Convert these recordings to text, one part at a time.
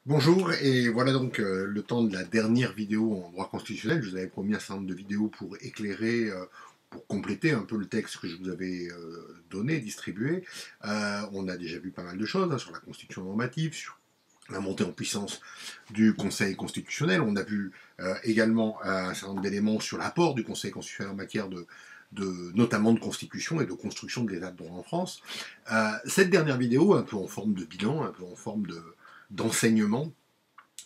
Bonjour, et voilà donc le temps de la dernière vidéo en droit constitutionnel. Je vous avais promis un certain nombre de vidéos pour éclairer, pour compléter un peu le texte que je vous avais donné, distribué. On a déjà vu pas mal de choses sur la constitution normative, sur la montée en puissance du Conseil constitutionnel. On a vu également un certain nombre d'éléments sur l'apport du Conseil constitutionnel en matière notamment de constitution et de construction de l'état de droit en France. Cette dernière vidéo, un peu en forme de bilan, un peu en forme d'enseignement,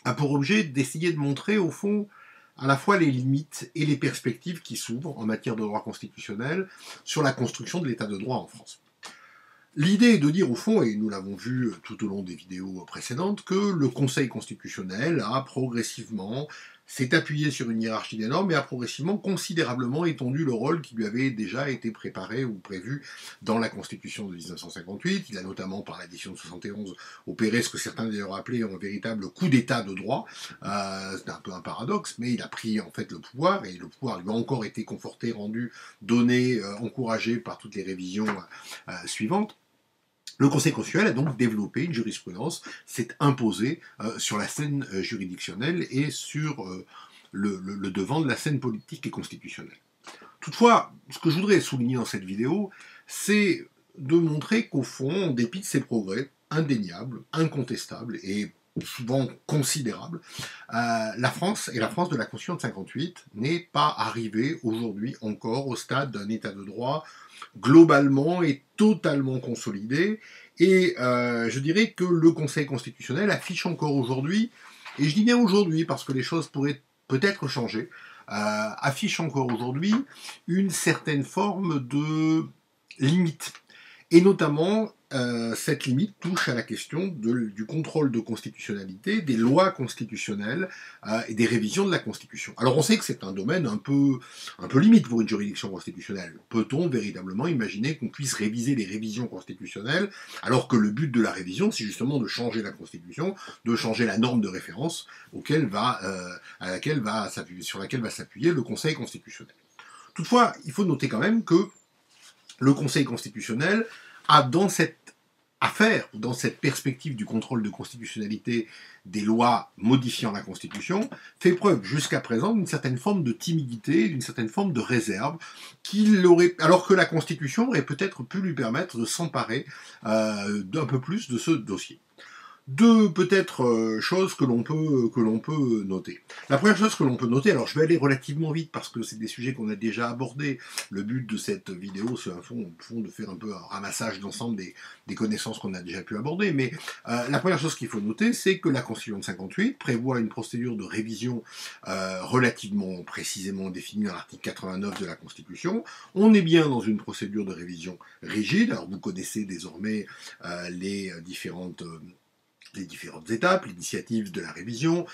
a pour objet d'essayer de montrer au fond à la fois les limites et les perspectives qui s'ouvrent en matière de droit constitutionnel sur la construction de l'état de droit en France. L'idée est de dire au fond, et nous l'avons vu tout au long des vidéos précédentes, que le Conseil constitutionnel a progressivement s'est appuyé sur une hiérarchie des normes et a progressivement considérablement étendu le rôle qui lui avait déjà été préparé ou prévu dans la Constitution de 1958. Il a notamment, par l'édition de 71, opéré ce que certains d'ailleurs appelaient un véritable coup d'état de droit. C'est un peu un paradoxe, mais il a pris en fait le pouvoir, et le pouvoir lui a encore été conforté, rendu, donné, encouragé par toutes les révisions suivantes. Le Conseil constitutionnel a donc développé une jurisprudence, s'est imposé sur la scène juridictionnelle et sur le devant de la scène politique et constitutionnelle. Toutefois, ce que je voudrais souligner dans cette vidéo, c'est de montrer qu'au fond, en dépit de ces progrès indéniables, incontestables et souvent considérables, la France et la France de la Constitution de 58 n'est pas arrivée aujourd'hui encore au stade d'un état de droit globalement et totalement consolidé, et je dirais que le Conseil constitutionnel affiche encore aujourd'hui, et je dis bien aujourd'hui parce que les choses pourraient peut-être changer, affiche encore aujourd'hui une certaine forme de limite. Et notamment, cette limite touche à la question du contrôle de constitutionnalité, des lois constitutionnelles et des révisions de la Constitution. Alors on sait que c'est un domaine un peu limite pour une juridiction constitutionnelle. Peut-on véritablement imaginer qu'on puisse réviser les révisions constitutionnelles alors que le but de la révision, c'est justement de changer la Constitution, de changer la norme de référence sur laquelle va s'appuyer le Conseil constitutionnel. Toutefois, il faut noter quand même que le Conseil constitutionnel a dans cette affaire, dans cette perspective du contrôle de constitutionnalité des lois modifiant la Constitution, fait preuve jusqu'à présent d'une certaine forme de timidité, d'une certaine forme de réserve, alors que la Constitution aurait peut-être pu lui permettre de s'emparer d'un peu plus de ce dossier. Deux peut-être choses que l'on peut noter. La première chose que l'on peut noter, alors je vais aller relativement vite parce que c'est des sujets qu'on a déjà abordés. Le but de cette vidéo, c'est au fond de faire un peu un ramassage d'ensemble des connaissances qu'on a déjà pu aborder. Mais la première chose qu'il faut noter, c'est que la Constitution de 58 prévoit une procédure de révision relativement précisément définie dans l'article 89 de la Constitution. On est bien dans une procédure de révision rigide. Alors vous connaissez désormais les différentes étapes, l'initiative de la révision,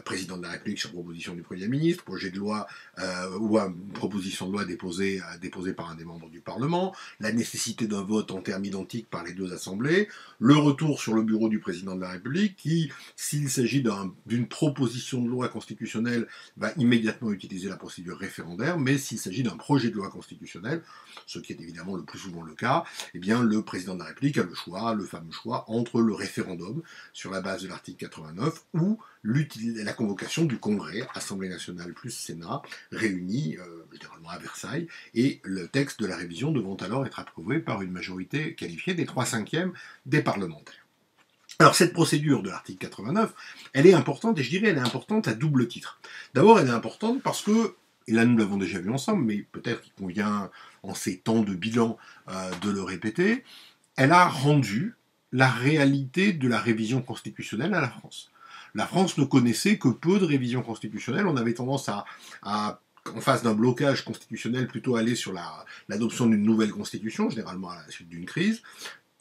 président de la République sur proposition du Premier ministre, projet de loi ou proposition de loi déposée par un des membres du Parlement, la nécessité d'un vote en termes identiques par les deux assemblées, le retour sur le bureau du président de la République qui, s'il s'agit d'une proposition de loi constitutionnelle, va immédiatement utiliser la procédure référendaire, mais s'il s'agit d'un projet de loi constitutionnelle, ce qui est évidemment le plus souvent le cas, eh bien le président de la République a le fameux choix entre le référendum sur la base de l'article 89, ou la convocation du Congrès, Assemblée nationale plus Sénat, réunis généralement à Versailles, et le texte de la révision devant alors être approuvé par une majorité qualifiée des 3/5 des parlementaires. Alors cette procédure de l'article 89, elle est importante, et je dirais elle est importante à double titre. D'abord, elle est importante parce que, et là nous l'avons déjà vu ensemble, mais peut-être qu'il convient en ces temps de bilan de le répéter, elle a rendu la réalité de la révision constitutionnelle à la France. La France ne connaissait que peu de révisions constitutionnelles. On avait tendance en face d'un blocage constitutionnel, plutôt aller sur l'adoption d'une nouvelle constitution, généralement à la suite d'une crise.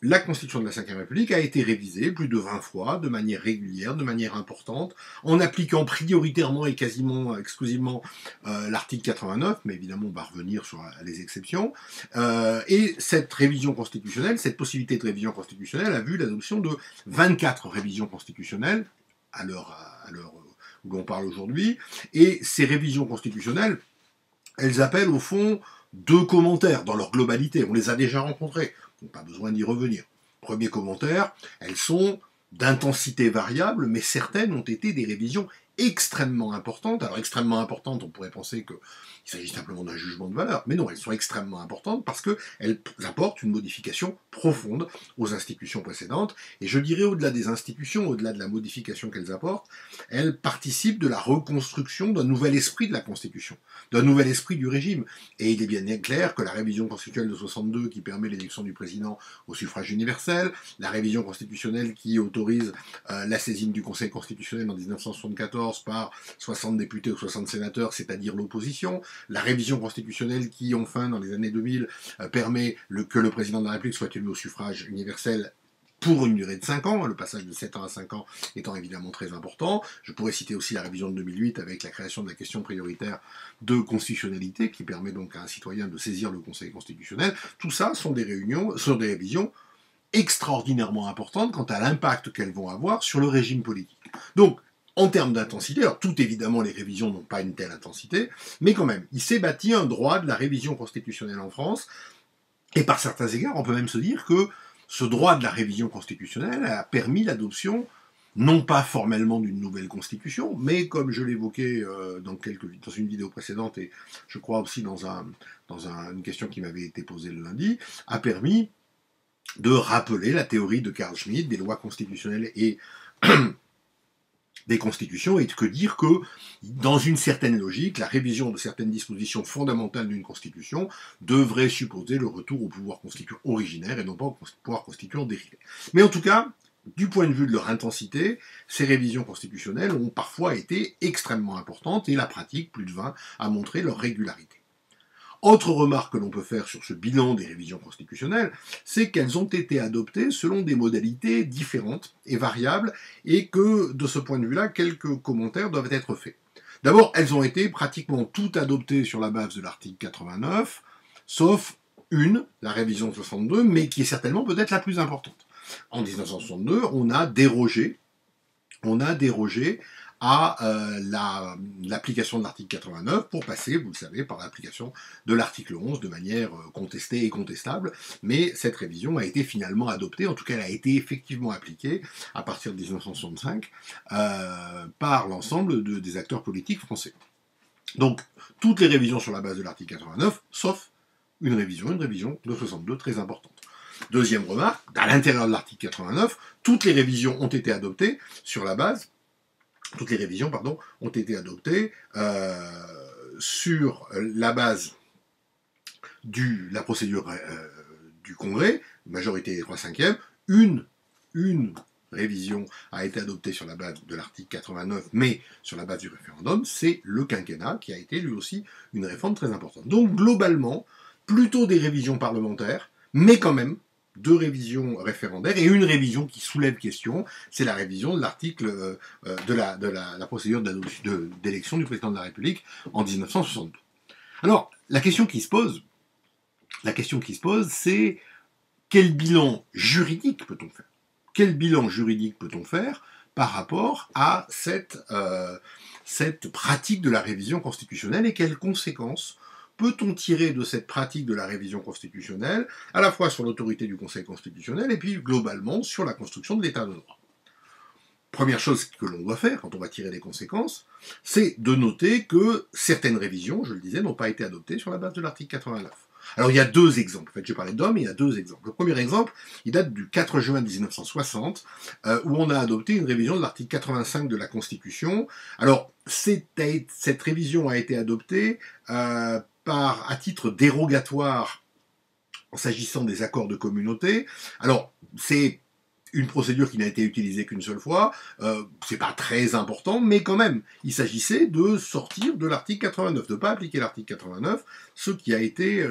La Constitution de la Ve République a été révisée plus de 20 fois, de manière régulière, de manière importante, en appliquant prioritairement et quasiment exclusivement l'article 89, mais évidemment on va revenir sur les exceptions. Et cette révision constitutionnelle, cette possibilité de révision constitutionnelle a vu l'adoption de 24 révisions constitutionnelles à l'heure où l'on parle aujourd'hui. Et ces révisions constitutionnelles, elles appellent au fond deux commentaires dans leur globalité. On les a déjà rencontrés. Donc pas besoin d'y revenir. Premier commentaire, elles sont d'intensité variable, mais certaines ont été des révisions extrêmement importantes. Alors extrêmement importantes, on pourrait penser qu'il s'agit simplement d'un jugement de valeur, mais non, elles sont extrêmement importantes parce qu'elles apportent une modification profonde aux institutions précédentes, et je dirais au-delà des institutions, au-delà de la modification qu'elles apportent, elles participent de la reconstruction d'un nouvel esprit de la Constitution, d'un nouvel esprit du régime. Et il est bien clair que la révision constitutionnelle de 62 qui permet l'élection du président au suffrage universel, la révision constitutionnelle qui autorise la saisine du Conseil constitutionnel en 1974 par 60 députés ou 60 sénateurs, c'est-à-dire l'opposition, la révision constitutionnelle qui, enfin, dans les années 2000, permet que le président de la République soit élu au suffrage universel pour une durée de 5 ans, le passage de 7 ans à 5 ans étant évidemment très important. Je pourrais citer aussi la révision de 2008 avec la création de la question prioritaire de constitutionnalité qui permet donc à un citoyen de saisir le Conseil constitutionnel. Tout ça sont des révisions extraordinairement importantes quant à l'impact qu'elles vont avoir sur le régime politique. Donc, en termes d'intensité, alors tout évidemment les révisions n'ont pas une telle intensité, mais quand même, il s'est bâti un droit de la révision constitutionnelle en France, et par certains égards, on peut même se dire que ce droit de la révision constitutionnelle a permis l'adoption, non pas formellement d'une nouvelle constitution, mais comme je l'évoquais dans une vidéo précédente, et je crois aussi dans une question qui m'avait été posée le lundi, a permis de rappeler la théorie de Carl Schmitt des lois constitutionnelles et des constitutions, et que dire que, dans une certaine logique, la révision de certaines dispositions fondamentales d'une constitution devrait supposer le retour au pouvoir constituant originaire et non pas au pouvoir constituant dérivé. Mais en tout cas, du point de vue de leur intensité, ces révisions constitutionnelles ont parfois été extrêmement importantes, et la pratique, plus de 20, a montré leur régularité. Autre remarque que l'on peut faire sur ce bilan des révisions constitutionnelles, c'est qu'elles ont été adoptées selon des modalités différentes et variables, et que, de ce point de vue-là, quelques commentaires doivent être faits. D'abord, elles ont été pratiquement toutes adoptées sur la base de l'article 89, sauf une, la révision 62, mais qui est certainement peut-être la plus importante. En 1962, on a dérogé à l'application de l'article 89 pour passer, vous le savez, par l'application de l'article 11 de manière contestée et contestable, mais cette révision a été finalement adoptée, en tout cas elle a été effectivement appliquée à partir de 1965 par l'ensemble des acteurs politiques français. Donc, toutes les révisions sur la base de l'article 89, sauf une révision de 62 très importante. Deuxième remarque, à l'intérieur de l'article 89, toutes les révisions ont été adoptées sur la base ont été adoptées sur la base de la procédure du Congrès, majorité des 3/5. Une révision a été adoptée sur la base de l'article 89, mais sur la base du référendum, c'est le quinquennat qui a été lui aussi une réforme très importante. Donc globalement, plutôt des révisions parlementaires, mais quand même 2 révisions référendaires et une révision qui soulève question, c'est la révision de l'article de la procédure d'élection du président de la République en 1962. Alors, la question qui se pose, c'est quel bilan juridique peut-on faire ? Quel bilan juridique peut-on faire par rapport à cette pratique de la révision constitutionnelle, et quelles conséquences peut-on tirer de cette pratique de la révision constitutionnelle, à la fois sur l'autorité du Conseil constitutionnel et puis globalement sur la construction de l'État de droit ? Première chose que l'on doit faire quand on va tirer des conséquences, c'est de noter que certaines révisions, je le disais, n'ont pas été adoptées sur la base de l'article 89. Alors il y a 2 exemples, en fait j'ai parlé d'hommes, il y a 2 exemples. Le premier exemple, il date du 4 juin 1960, où on a adopté une révision de l'article 85 de la Constitution. Alors cette révision a été adoptée à titre dérogatoire s'agissant des accords de communauté. Alors, c'est une procédure qui n'a été utilisée qu'une seule fois, c'est pas très important, mais quand même, il s'agissait de sortir de l'article 89, de ne pas appliquer l'article 89, ce qui a été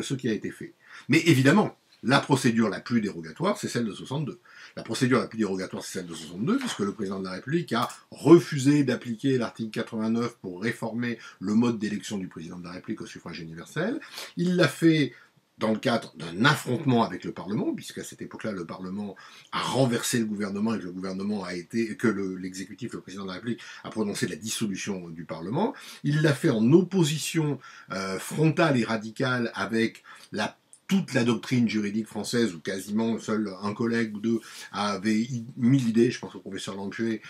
fait. Mais évidemment, la procédure la plus dérogatoire, c'est celle de 62. La procédure la plus dérogatoire, c'est celle de 62, puisque le président de la République a refusé d'appliquer l'article 89 pour réformer le mode d'élection du président de la République au suffrage universel. Il l'a fait dans le cadre d'un affrontement avec le Parlement, puisqu'à cette époque-là, le Parlement a renversé le gouvernement et que le gouvernement l'exécutif, le président de la République, a prononcé la dissolution du Parlement. Il l'a fait en opposition frontale et radicale avec la toute la doctrine juridique française, ou quasiment seul un collègue ou deux avait mis l'idée, je pense au professeur Languet,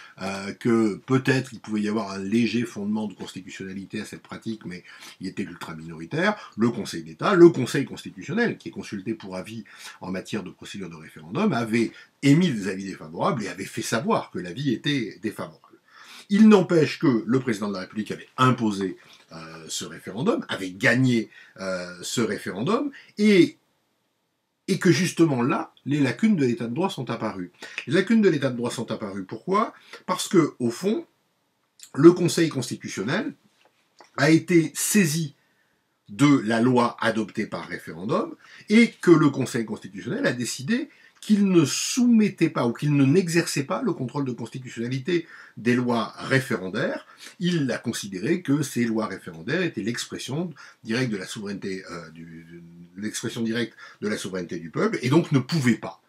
que peut-être il pouvait y avoir un léger fondement de constitutionnalité à cette pratique, mais il était ultra minoritaire. Le Conseil d'État, le Conseil constitutionnel, qui est consulté pour avis en matière de procédure de référendum, avait émis des avis défavorables et avait fait savoir que l'avis était défavorable. Il n'empêche que le président de la République avait imposé ce référendum, avait gagné ce référendum, et que justement là, les lacunes de l'état de droit sont apparues. Les lacunes de l'état de droit sont apparues. Pourquoi ? Parce que, au fond, le Conseil constitutionnel a été saisi de la loi adoptée par référendum, et que le Conseil constitutionnel a décidé qu'il ne soumettait pas ou qu'il n'exerçait pas le contrôle de constitutionnalité des lois référendaires. Il a considéré que ces lois référendaires étaient l'expression directe de la souveraineté, l'expression directe de la souveraineté du peuple, et donc ne pouvait pas,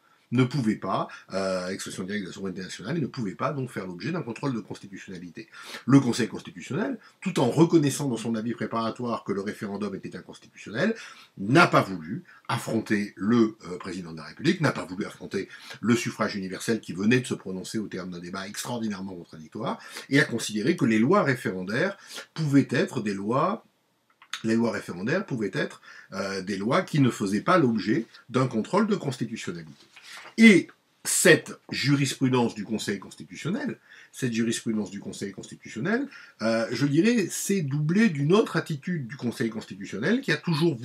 expression directe de la souveraineté nationale, et ne pouvait pas donc faire l'objet d'un contrôle de constitutionnalité. Le Conseil constitutionnel, tout en reconnaissant dans son avis préparatoire que le référendum était inconstitutionnel, n'a pas voulu affronter le président de la République, n'a pas voulu affronter le suffrage universel qui venait de se prononcer au terme d'un débat extraordinairement contradictoire, et a considéré que les lois référendaires pouvaient être des lois des lois qui ne faisaient pas l'objet d'un contrôle de constitutionnalité. Et cette jurisprudence du Conseil constitutionnel, je dirais, s'est doublée d'une autre attitude du Conseil constitutionnel qui a toujours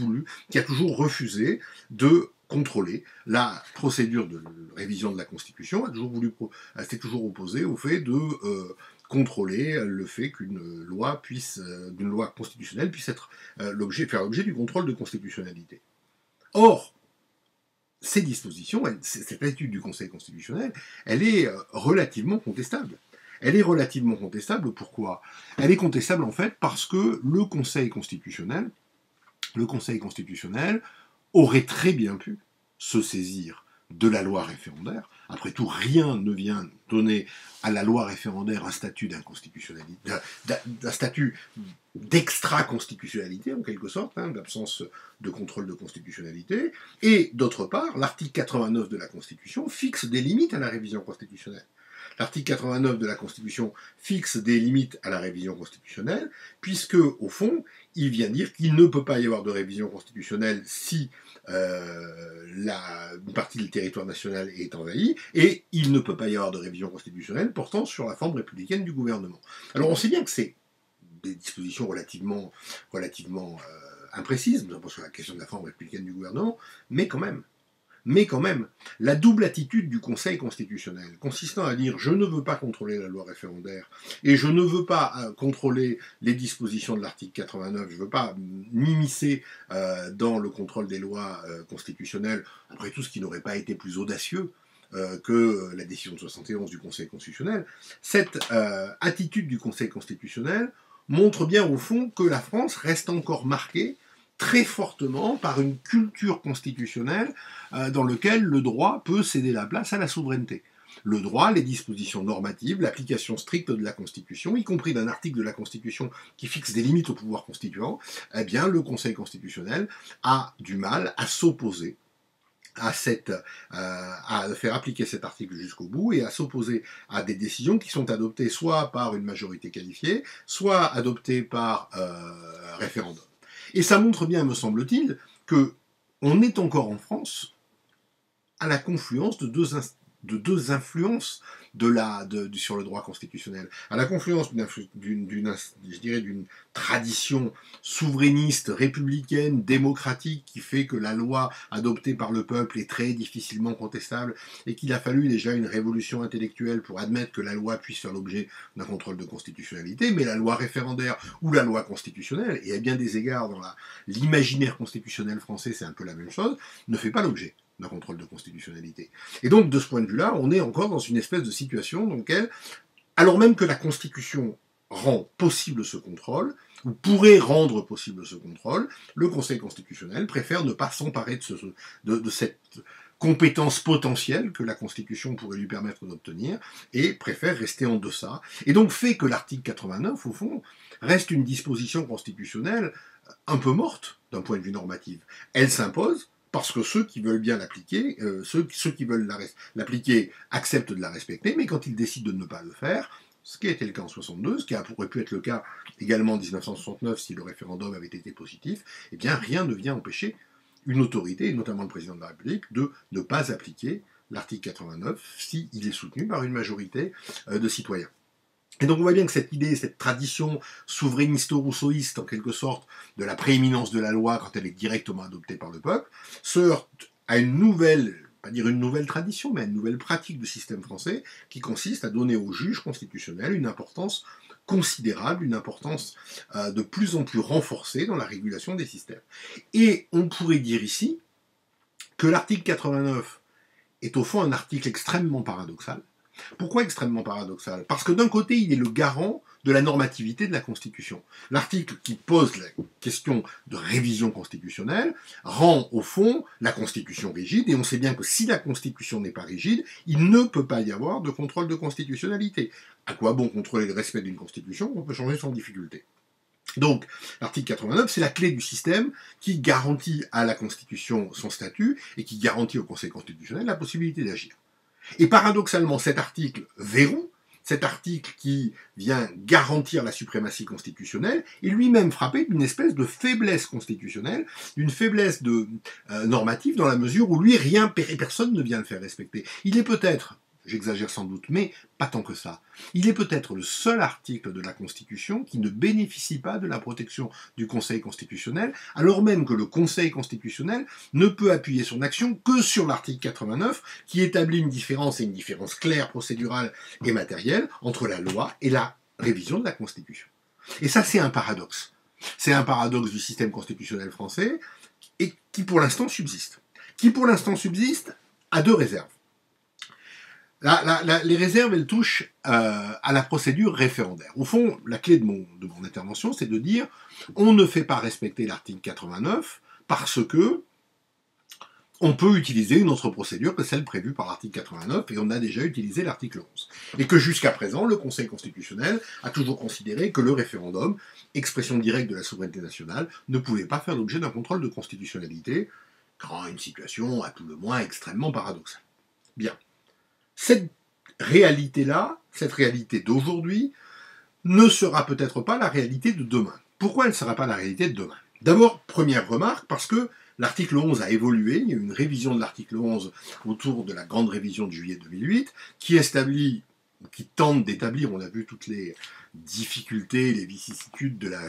refusé de contrôler la procédure de révision de la Constitution, s'est toujours opposé au fait de contrôler le fait qu'une loi constitutionnelle puisse faire l'objet du contrôle de constitutionnalité. Or, ces dispositions, cette attitude du Conseil constitutionnel, elle est relativement contestable. Pourquoi ? Elle est contestable en fait parce que le Conseil constitutionnel aurait très bien pu se saisir de la loi référendaire. Après tout, rien ne vient donner à la loi référendaire un statut d'inconstitutionnalité, d'un statut d'extra-constitutionnalité, en quelque sorte, d'absence de contrôle de constitutionnalité. Et d'autre part, l'article 89 de la Constitution fixe des limites à la révision constitutionnelle. L'article 89 de la Constitution fixe des limites à la révision constitutionnelle, puisque, au fond, il vient dire qu'il ne peut pas y avoir de révision constitutionnelle si une partie du territoire national est envahie, et il ne peut pas y avoir de révision constitutionnelle portant sur la forme républicaine du gouvernement. Alors on sait bien que c'est des dispositions relativement imprécises, notamment sur la question de la forme républicaine du gouvernement, mais quand même, la double attitude du Conseil constitutionnel, consistant à dire « je ne veux pas contrôler la loi référendaire et je ne veux pas contrôler les dispositions de l'article 89, je ne veux pas m'immiscer dans le contrôle des lois constitutionnelles, après tout ce qui n'aurait pas été plus audacieux que la décision de 71 du Conseil constitutionnel », cette attitude du Conseil constitutionnel montre bien au fond que la France reste encore marquée très fortement par une culture constitutionnelle dans laquelle le droit peut céder la place à la souveraineté. Le droit, les dispositions normatives, l'application stricte de la Constitution, y compris d'un article de la Constitution qui fixe des limites au pouvoir constituant, eh bien le Conseil constitutionnel a du mal à s'opposer à faire appliquer cet article jusqu'au bout et à s'opposer à des décisions qui sont adoptées soit par une majorité qualifiée, soit adoptées par référendum. Et ça montre bien, me semble-t-il, qu'on est encore en France à la confluence de deux influences sur le droit constitutionnel, à la confluence d'une tradition souverainiste, républicaine, démocratique, qui fait que la loi adoptée par le peuple est très difficilement contestable, et qu'il a fallu déjà une révolution intellectuelle pour admettre que la loi puisse faire l'objet d'un contrôle de constitutionnalité, mais la loi référendaire ou la loi constitutionnelle, et à bien des égards dans l'imaginaire constitutionnel français c'est un peu la même chose, ne fait pas l'objet d'un contrôle de constitutionnalité. Et donc, de ce point de vue-là, on est encore dans une espèce de situation dans laquelle, alors même que la Constitution rend possible ce contrôle, ou pourrait rendre possible ce contrôle, le Conseil constitutionnel préfère ne pas s'emparer de cette compétence potentielle que la Constitution pourrait lui permettre d'obtenir, et préfère rester en deçà, et donc fait que l'article 89, au fond, reste une disposition constitutionnelle un peu morte d'un point de vue normatif. Elle s'impose, parce que ceux qui veulent bien l'appliquer, ceux qui veulent l'appliquer acceptent de la respecter, mais quand ils décident de ne pas le faire, ce qui a été le cas en 62, ce qui aurait pu être le cas également en 1969 si le référendum avait été positif, eh bien rien ne vient empêcher une autorité, et notamment le président de la République, de ne pas appliquer l'article 89 s'il est soutenu par une majorité de citoyens. Et donc on voit bien que cette idée, cette tradition souverainisto-rousseauiste, en quelque sorte, de la prééminence de la loi quand elle est directement adoptée par le peuple, se heurte à une nouvelle, pas dire une nouvelle tradition, mais à une nouvelle pratique du système français qui consiste à donner aux juges constitutionnels une importance considérable, une importance de plus en plus renforcée dans la régulation des systèmes. Et on pourrait dire ici que l'article 89 est au fond un article extrêmement paradoxal. Pourquoi extrêmement paradoxal? Parce que d'un côté, il est le garant de la normativité de la Constitution. L'article qui pose la question de révision constitutionnelle rend, au fond, la Constitution rigide, et on sait bien que si la Constitution n'est pas rigide, il ne peut pas y avoir de contrôle de constitutionnalité. À quoi bon contrôler le respect d'une Constitution qu'on peut changer sans difficulté? Donc, l'article 89, c'est la clé du système qui garantit à la Constitution son statut et qui garantit au Conseil constitutionnel la possibilité d'agir. Et paradoxalement, cet article verrou, cet article qui vient garantir la suprématie constitutionnelle, est lui-même frappé d'une espèce de faiblesse constitutionnelle, d'une faiblesse normative, dans la mesure où lui, rien et personne ne vient le faire respecter. Il est peut-être, j'exagère sans doute, mais pas tant que ça, il est peut-être le seul article de la Constitution qui ne bénéficie pas de la protection du Conseil constitutionnel, alors même que le Conseil constitutionnel ne peut appuyer son action que sur l'article 89, qui établit une différence, et une différence claire, procédurale et matérielle, entre la loi et la révision de la Constitution. Et ça, c'est un paradoxe. C'est un paradoxe du système constitutionnel français, et qui pour l'instant subsiste. Qui pour l'instant subsiste à deux réserves. Les réserves, elles touchent à la procédure référendaire. Au fond, la clé de mon intervention, c'est de dire on ne fait pas respecter l'article 89 parce que on peut utiliser une autre procédure que celle prévue par l'article 89, et on a déjà utilisé l'article 11. Et que jusqu'à présent, le Conseil constitutionnel a toujours considéré que le référendum, expression directe de la souveraineté nationale, ne pouvait pas faire l'objet d'un contrôle de constitutionnalité, créant une situation à tout le moins extrêmement paradoxale. Bien. Cette réalité-là, cette réalité d'aujourd'hui, ne sera peut-être pas la réalité de demain. Pourquoi elle ne sera pas la réalité de demain? D'abord, première remarque, parce que l'article 11 a évolué, il y a eu une révision de l'article 11 autour de la grande révision de juillet 2008, qui tente d'établir, on a vu toutes les difficultés, les vicissitudes de la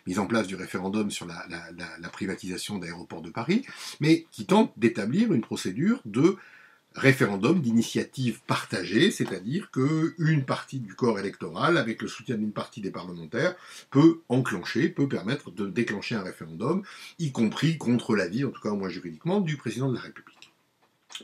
mise en place du référendum sur la privatisation d'aéroports de Paris, mais qui tente d'établir une procédure de référendum d'initiative partagée, c'est-à-dire qu'une partie du corps électoral, avec le soutien d'une partie des parlementaires, peut permettre de déclencher un référendum, y compris contre l'avis, en tout cas au moins juridiquement, du président de la République.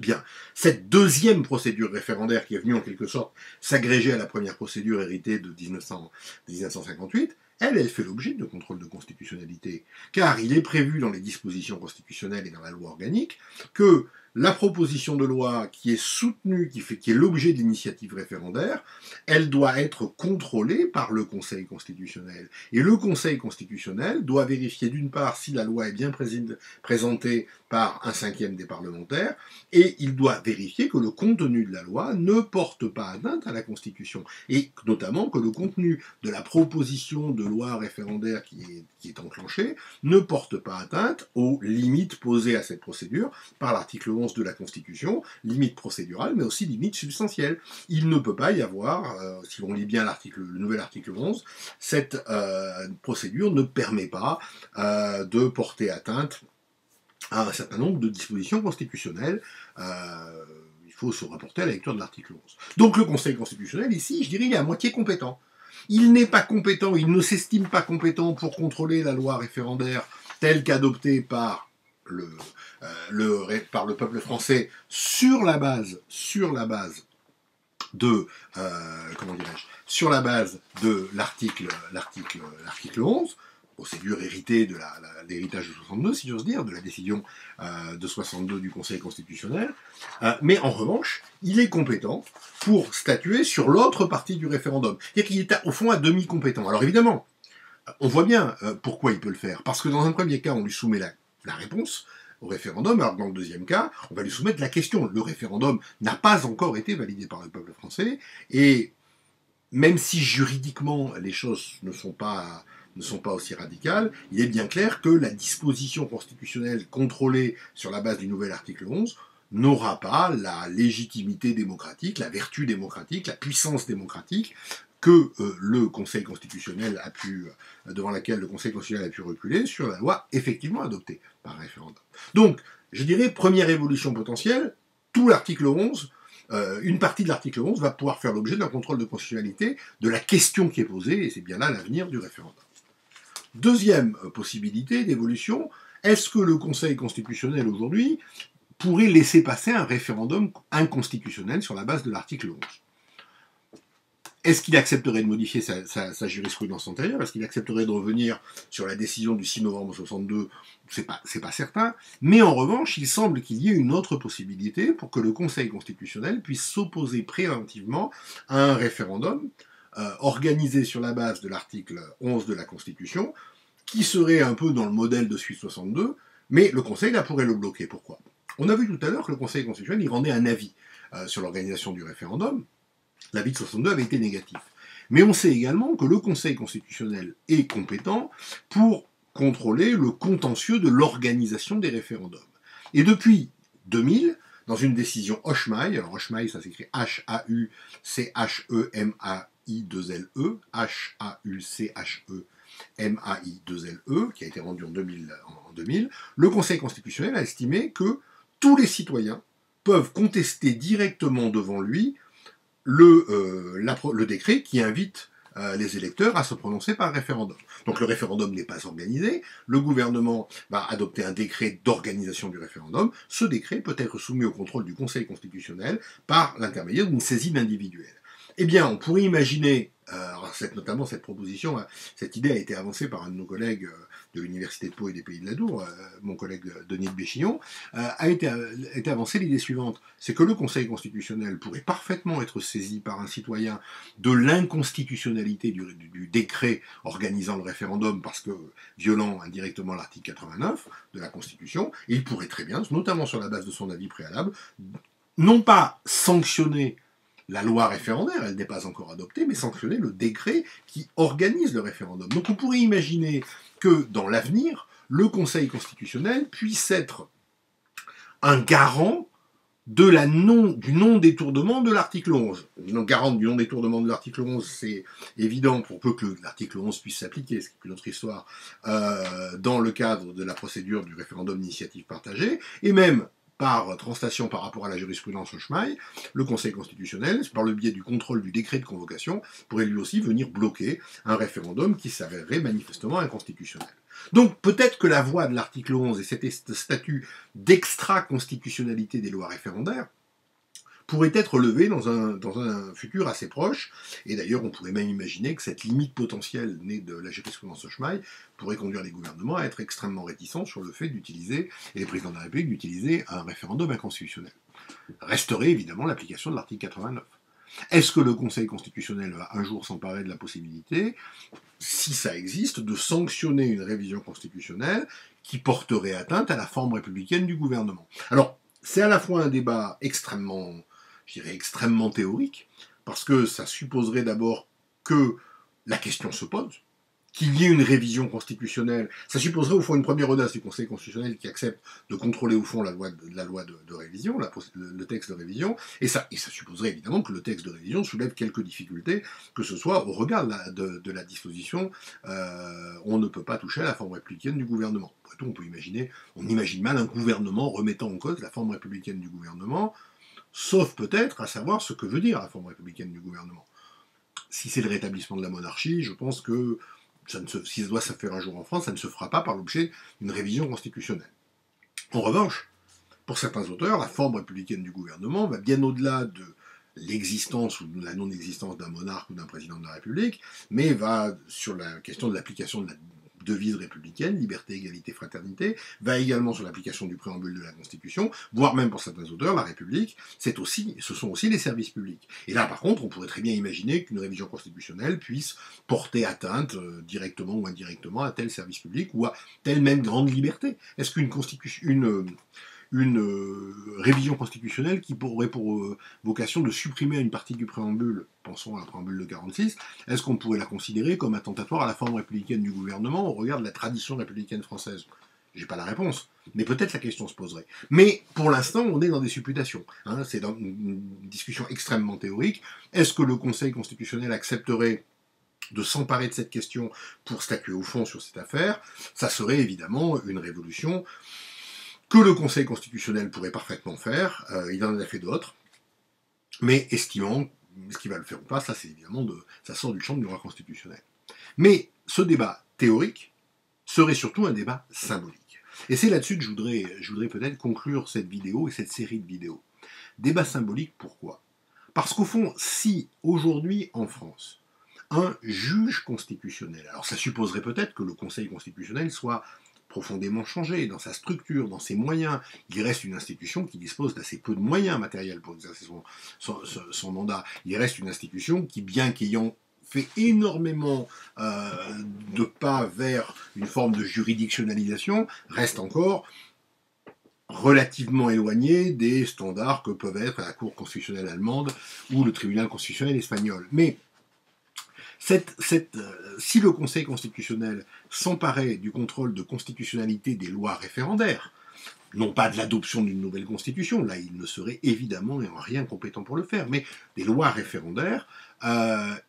Bien, cette deuxième procédure référendaire qui est venue en quelque sorte s'agréger à la première procédure héritée de 1958, elle fait l'objet de contrôle de constitutionnalité, car il est prévu dans les dispositions constitutionnelles et dans la loi organique que la proposition de loi qui est soutenue, qui est l'objet de l'initiative référendaire, elle doit être contrôlée par le Conseil constitutionnel. Et le Conseil constitutionnel doit vérifier d'une part si la loi est bien présentée par un cinquième des parlementaires, et il doit vérifier que le contenu de la loi ne porte pas atteinte à la Constitution, et notamment que le contenu de la proposition de loi référendaire qui est enclenchée ne porte pas atteinte aux limites posées à cette procédure par l'article 11 de la Constitution, limite procédurale, mais aussi limite substantielle. Il ne peut pas y avoir, si on lit bien le nouvel article 11, cette procédure ne permet pas de porter atteinte à un certain nombre de dispositions constitutionnelles. Il faut se rapporter à la lecture de l'article 11. Donc le Conseil constitutionnel, ici, je dirais, il est à moitié compétent. Il n'est pas compétent, il ne s'estime pas compétent pour contrôler la loi référendaire telle qu'adoptée par le peuple français sur la base de l'article 11, procédure héritée de l'héritage de 62, si j'ose dire, de la décision de 62 du Conseil constitutionnel, mais en revanche, il est compétent pour statuer sur l'autre partie du référendum. C'est-à-dire qu'il est au fond à demi-compétent. Alors évidemment, on voit bien pourquoi il peut le faire, parce que dans un premier cas, on lui soumet la réponse, au référendum, alors que dans le deuxième cas, on va lui soumettre la question. Le référendum n'a pas encore été validé par le peuple français, et même si juridiquement les choses ne sont pas aussi radicales, il est bien clair que la disposition constitutionnelle contrôlée sur la base du nouvel article 11 n'aura pas la légitimité démocratique, la vertu démocratique, la puissance démocratique que le Conseil constitutionnel devant laquelle le Conseil constitutionnel a pu reculer sur la loi effectivement adoptée par référendum. Donc, je dirais, première évolution potentielle, tout l'article 11, une partie de l'article 11 va pouvoir faire l'objet d'un contrôle de constitutionnalité de la question qui est posée, et c'est bien là l'avenir du référendum. Deuxième possibilité d'évolution, est-ce que le Conseil constitutionnel aujourd'hui pourrait laisser passer un référendum inconstitutionnel sur la base de l'article 11 ? Est-ce qu'il accepterait de modifier sa jurisprudence antérieure? Est-ce qu'il accepterait de revenir sur la décision du 6 novembre 62? C'est pas certain. Mais en revanche, il semble qu'il y ait une autre possibilité pour que le Conseil constitutionnel puisse s'opposer préventivement à un référendum organisé sur la base de l'article 11 de la Constitution, qui serait un peu dans le modèle de Suisse 62, mais le Conseil là pourrait le bloquer. Pourquoi? On a vu tout à l'heure que le Conseil constitutionnel il rendait un avis sur l'organisation du référendum. L'avis de 62 avait été négatif. Mais on sait également que le Conseil constitutionnel est compétent pour contrôler le contentieux de l'organisation des référendums. Et depuis 2000, dans une décision Hochmai, alors Hochmai ça s'écrit H-A-U-C-H-E-M-A-I-2-L-E, H-A-U-C-H-E-M-A-I-2-L-E, qui a été rendue en 2000, le Conseil constitutionnel a estimé que tous les citoyens peuvent contester directement devant lui le décret qui invite les électeurs à se prononcer par référendum. Donc le référendum n'est pas organisé, le gouvernement va adopter un décret d'organisation du référendum, ce décret peut être soumis au contrôle du Conseil constitutionnel par l'intermédiaire d'une saisine individuelle. Eh bien, on pourrait imaginer, notamment cette proposition, cette idée a été avancée par un de nos collègues de l'Université de Pau et des Pays de l'Adour, mon collègue Denis de Béchillon, a été avancée l'idée suivante, c'est que le Conseil constitutionnel pourrait parfaitement être saisi par un citoyen de l'inconstitutionnalité du décret organisant le référendum parce que violant indirectement l'article 89 de la Constitution, et il pourrait très bien, notamment sur la base de son avis préalable, non pas sanctionner la loi référendaire, elle n'est pas encore adoptée, mais sanctionner le décret qui organise le référendum. Donc on pourrait imaginer que dans l'avenir, le Conseil constitutionnel puisse être un garant du non-détournement de l'article 11. Garant du non-détournement de l'article 11, c'est évident pour peu que l'article 11 puisse s'appliquer, ce qui est une autre histoire, dans le cadre de la procédure du référendum d'initiative partagée, et même par translation par rapport à la jurisprudence Hochmai, le Conseil constitutionnel, par le biais du contrôle du décret de convocation, pourrait lui aussi venir bloquer un référendum qui s'avérerait manifestement inconstitutionnel. Donc peut-être que la voie de l'article 11 et cet statut d'extra-constitutionnalité des lois référendaires pourrait être levée dans un futur assez proche, et d'ailleurs on pourrait même imaginer que cette limite potentielle née de la jurisprudence Hochmai pourrait conduire les gouvernements à être extrêmement réticents sur le fait d'utiliser, et les présidents de la République d'utiliser un référendum inconstitutionnel. Resterait évidemment l'application de l'article 89. Est-ce que le Conseil constitutionnel va un jour s'emparer de la possibilité, si ça existe, de sanctionner une révision constitutionnelle qui porterait atteinte à la forme républicaine du gouvernement? Alors, c'est à la fois un débat extrêmement théorique, parce que ça supposerait d'abord que la question se pose, qu'il y ait une révision constitutionnelle, ça supposerait au fond une première audace du Conseil constitutionnel qui accepte de contrôler au fond la loi de révision, le texte de révision, et ça supposerait évidemment que le texte de révision soulève quelques difficultés, que ce soit au regard de la disposition on ne peut pas toucher à la forme républicaine du gouvernement. Après tout, on imagine mal un gouvernement remettant en cause la forme républicaine du gouvernement, sauf peut-être à savoir ce que veut dire la forme républicaine du gouvernement. Si c'est le rétablissement de la monarchie, je pense que si ça doit se faire un jour en France, ça ne se fera pas par l'objet d'une révision constitutionnelle. En revanche, pour certains auteurs, la forme républicaine du gouvernement va bien au-delà de l'existence ou de la non-existence d'un monarque ou d'un président de la République, mais va sur la question de l'application devise républicaine, liberté, égalité, fraternité, va également sur l'application du préambule de la Constitution, voire même pour certains auteurs, la République, ce sont aussi les services publics. Et là, par contre, on pourrait très bien imaginer qu'une révision constitutionnelle puisse porter atteinte, directement ou indirectement, à tel service public ou à telle même grande liberté. Est-ce qu'une révision constitutionnelle qui aurait pour vocation de supprimer une partie du préambule, pensons à la préambule de 46, est-ce qu'on pourrait la considérer comme attentatoire à la forme républicaine du gouvernement au regard de la tradition républicaine française? J'ai pas la réponse, mais peut-être la question se poserait. Mais pour l'instant, on est dans des supputations. Hein, c'est dans une discussion extrêmement théorique. Est-ce que le Conseil constitutionnel accepterait de s'emparer de cette question pour statuer au fond sur cette affaire? Ça serait évidemment une révolution que le Conseil constitutionnel pourrait parfaitement faire, il en a fait d'autres, mais estimant ce qu'il va le faire ou pas, ça c'est évidemment ça sort du champ du droit constitutionnel. Mais ce débat théorique serait surtout un débat symbolique. Et c'est là-dessus que je voudrais peut-être conclure cette vidéo et cette série de vidéos. Débat symbolique, pourquoi? Parce qu'au fond, si aujourd'hui en France, un juge constitutionnel, alors ça supposerait peut-être que le Conseil constitutionnel soit profondément changé dans sa structure, dans ses moyens. Il reste une institution qui dispose d'assez peu de moyens matériels pour exercer son mandat. Il reste une institution qui, bien qu'ayant fait énormément de pas vers une forme de juridictionnalisation, reste encore relativement éloigné des standards que peuvent être la Cour constitutionnelle allemande ou le tribunal constitutionnel espagnol. Mais si le Conseil constitutionnel s'emparait du contrôle de constitutionnalité des lois référendaires, non pas de l'adoption d'une nouvelle constitution, là il ne serait évidemment et en rien compétent pour le faire, mais des lois référendaires, ça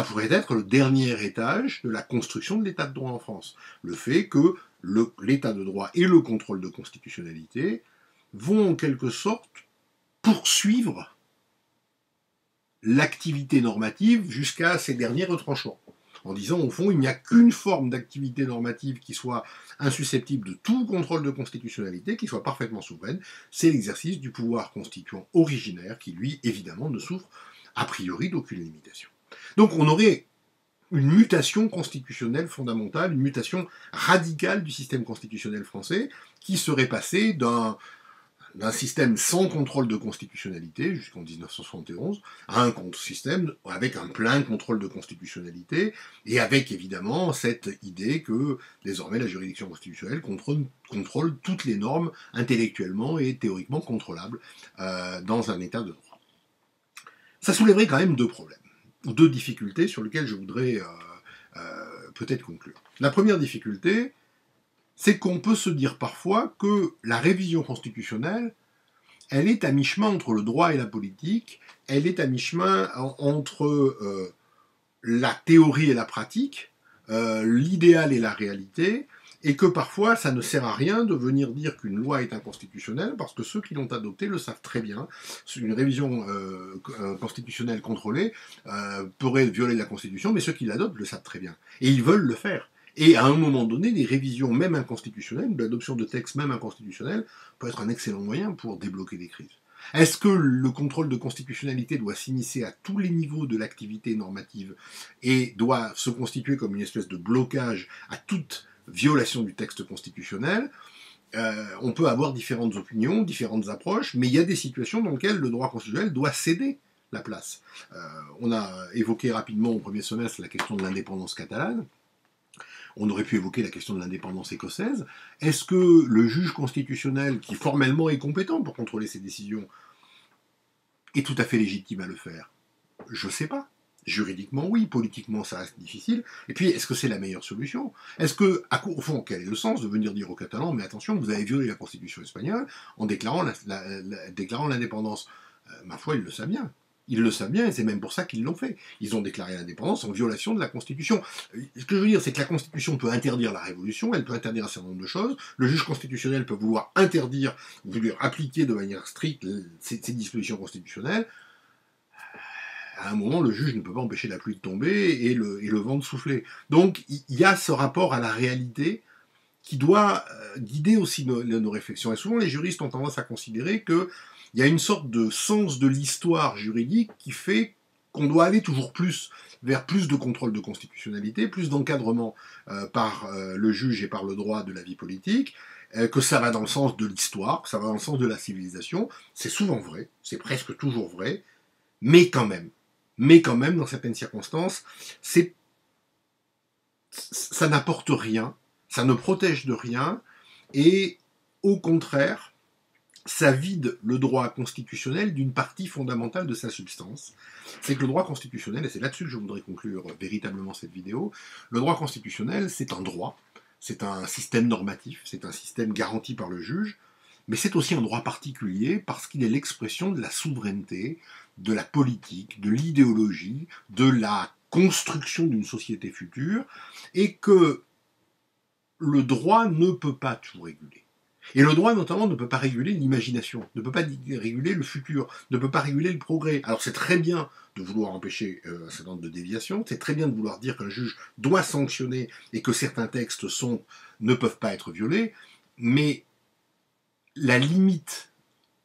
pourrait être le dernier étage de la construction de l'état de droit en France. Le fait que l'état de droit et le contrôle de constitutionnalité vont en quelque sorte poursuivre l'activité normative jusqu'à ses derniers retranchements. En disant, au fond, il n'y a qu'une forme d'activité normative qui soit insusceptible de tout contrôle de constitutionnalité, qui soit parfaitement souveraine, c'est l'exercice du pouvoir constituant originaire, qui, lui, évidemment, ne souffre a priori d'aucune limitation. Donc on aurait une mutation constitutionnelle fondamentale, une mutation radicale du système constitutionnel français, qui serait passé d'un système sans contrôle de constitutionnalité jusqu'en 1971 à un système avec un plein contrôle de constitutionnalité et avec évidemment cette idée que désormais la juridiction constitutionnelle contrôle toutes les normes intellectuellement et théoriquement contrôlables dans un état de droit. Ça soulèverait quand même deux problèmes, ou deux difficultés sur lesquelles je voudrais peut-être conclure. La première difficulté, c'est qu'on peut se dire parfois que la révision constitutionnelle, elle est à mi-chemin entre le droit et la politique, elle est à mi-chemin entre la théorie et la pratique, l'idéal et la réalité, et que parfois ça ne sert à rien de venir dire qu'une loi est inconstitutionnelle, parce que ceux qui l'ont adoptée le savent très bien. Une révision constitutionnelle contrôlée pourrait violer la Constitution, mais ceux qui l'adoptent le savent très bien. Et ils veulent le faire. Et à un moment donné, des révisions même inconstitutionnelles, l'adoption de textes même inconstitutionnels, peut être un excellent moyen pour débloquer des crises. Est-ce que le contrôle de constitutionnalité doit s'immiscer à tous les niveaux de l'activité normative et doit se constituer comme une espèce de blocage à toute violation du texte constitutionnel? On peut avoir différentes opinions, différentes approches, mais il y a des situations dans lesquelles le droit constitutionnel doit céder la place. On a évoqué rapidement au premier semestre la question de l'indépendance catalane. On aurait pu évoquer la question de l'indépendance écossaise. Est-ce que le juge constitutionnel, qui formellement est compétent pour contrôler ces décisions, est tout à fait légitime à le faire? Je ne sais pas. Juridiquement, oui. Politiquement, ça reste difficile. Et puis, est-ce que c'est la meilleure solution? Est-ce que, au fond, quel est le sens de venir dire aux Catalans, mais attention, vous avez violé la Constitution espagnole en déclarant l'indépendance? Ma foi, ils le savent bien. Ils le savent bien, et c'est même pour ça qu'ils l'ont fait. Ils ont déclaré l'indépendance en violation de la Constitution. Ce que je veux dire, c'est que la Constitution peut interdire la révolution, elle peut interdire un certain nombre de choses. Le juge constitutionnel peut vouloir appliquer de manière stricte ces dispositions constitutionnelles. À un moment, le juge ne peut pas empêcher la pluie de tomber et le vent de souffler. Donc, il y a ce rapport à la réalité qui doit guider aussi nos réflexions. Et souvent, les juristes ont tendance à considérer qu'il y a une sorte de sens de l'histoire juridique qui fait qu'on doit aller toujours plus vers plus de contrôle de constitutionnalité, plus d'encadrement par le juge et par le droit de la vie politique, que ça va dans le sens de l'histoire, que ça va dans le sens de la civilisation. C'est souvent vrai, c'est presque toujours vrai, mais quand même, dans certaines circonstances, ça n'apporte rien, ça ne protège de rien, et au contraire, ça vide le droit constitutionnel d'une partie fondamentale de sa substance. C'est que le droit constitutionnel, et c'est là-dessus que je voudrais conclure véritablement cette vidéo, le droit constitutionnel, c'est un droit, c'est un système normatif, c'est un système garanti par le juge, mais c'est aussi un droit particulier parce qu'il est l'expression de la souveraineté, de la politique, de l'idéologie, de la construction d'une société future, et que le droit ne peut pas tout réguler. Et le droit, notamment, ne peut pas réguler l'imagination, ne peut pas réguler le futur, ne peut pas réguler le progrès. Alors c'est très bien de vouloir empêcher un certain nombre de déviations, c'est très bien de vouloir dire qu'un juge doit sanctionner et que certains textes ne peuvent pas être violés, mais la limite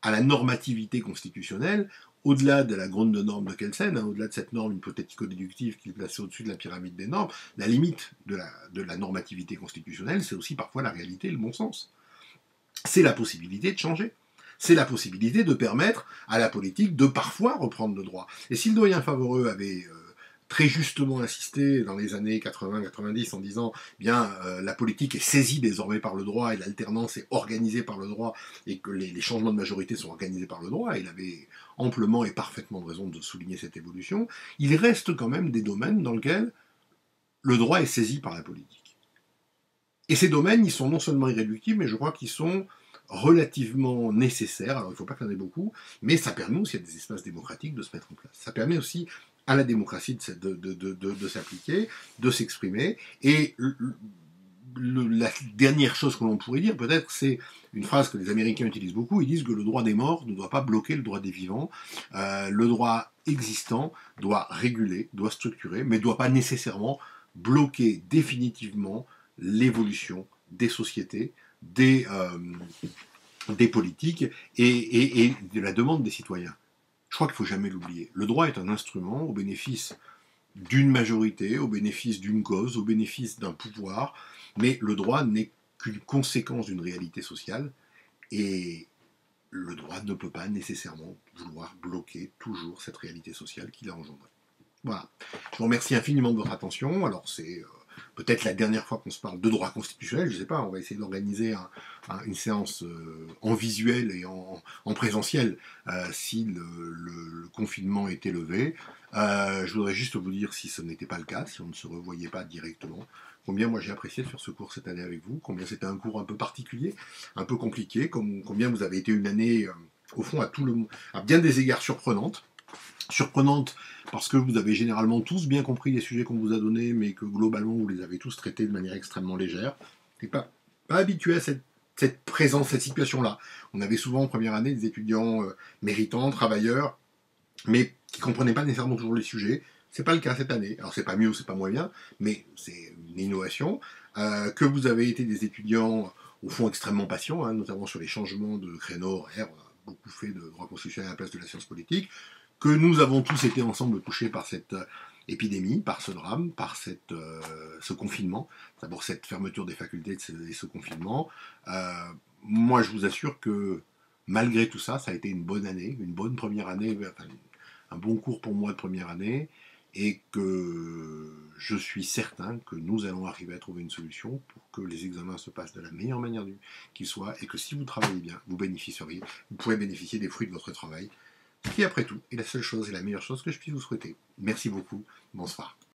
à la normativité constitutionnelle, au-delà de la grande norme de Kelsen, au-delà de cette norme hypothético-déductive qui est placée au-dessus de la pyramide des normes, la limite de la normativité constitutionnelle, c'est aussi parfois la réalité et le bon sens. C'est la possibilité de changer. C'est la possibilité de permettre à la politique de parfois reprendre le droit. Et si le doyen Favoreux avait très justement insisté dans les années 80-90 en disant bien la politique est saisie désormais par le droit et l'alternance est organisée par le droit et que les changements de majorité sont organisés par le droit, il avait amplement et parfaitement raison de souligner cette évolution, il reste quand même des domaines dans lesquels le droit est saisi par la politique. Et ces domaines, ils sont non seulement irréductibles, mais je crois qu'ils sont relativement nécessaires. Alors il ne faut pas qu'il y en ait beaucoup, mais ça permet aussi à des espaces démocratiques de se mettre en place. Ça permet aussi à la démocratie de s'appliquer, de s'exprimer. Et la dernière chose que l'on pourrait dire, peut-être, c'est une phrase que les Américains utilisent beaucoup. Ils disent que le droit des morts ne doit pas bloquer le droit des vivants. Le droit existant doit réguler, doit structurer, mais ne doit pas nécessairement bloquer définitivement l'évolution des sociétés, des politiques et de la demande des citoyens. Je crois qu'il ne faut jamais l'oublier. Le droit est un instrument au bénéfice d'une majorité, au bénéfice d'une cause, au bénéfice d'un pouvoir, mais le droit n'est qu'une conséquence d'une réalité sociale, et le droit ne peut pas nécessairement vouloir bloquer toujours cette réalité sociale qu'il a engendrée. Voilà. Je vous remercie infiniment de votre attention. Alors c'est peut-être la dernière fois qu'on se parle de droit constitutionnel, je ne sais pas, on va essayer d'organiser une séance en visuel et en présentiel si le confinement était levé. Je voudrais juste vous dire, si ce n'était pas le cas, si on ne se revoyait pas directement, combien moi j'ai apprécié de faire ce cours cette année avec vous, combien c'était un cours un peu particulier, un peu compliqué, combien vous avez été une année, au fond, à bien des égards surprenante parce que vous avez généralement tous bien compris les sujets qu'on vous a donnés, mais que globalement vous les avez tous traités de manière extrêmement légère. Vous n'êtes pas habitué à cette présence, cette situation-là. On avait souvent en première année des étudiants méritants, travailleurs, mais qui ne comprenaient pas nécessairement toujours les sujets. C'est pas le cas cette année. Alors c'est pas mieux ou c'est pas moins bien, mais c'est une innovation. Que vous avez été des étudiants au fond extrêmement patients, notamment sur les changements de créneaux horaires. On a beaucoup fait de droit constitutionnel à la place de la science politique. Que nous avons tous été ensemble touchés par cette épidémie, par ce drame, par ce confinement, d'abord cette fermeture des facultés et ce confinement. Moi, je vous assure que malgré tout ça, ça a été une bonne année, une bonne première année, enfin, un bon cours pour moi de première année, et que je suis certain que nous allons arriver à trouver une solution pour que les examens se passent de la meilleure manière qu'ils soient, et que si vous travaillez bien, vous pourrez bénéficier des fruits de votre travail, qui après tout est la seule chose et la meilleure chose que je puisse vous souhaiter. Merci beaucoup, bonsoir.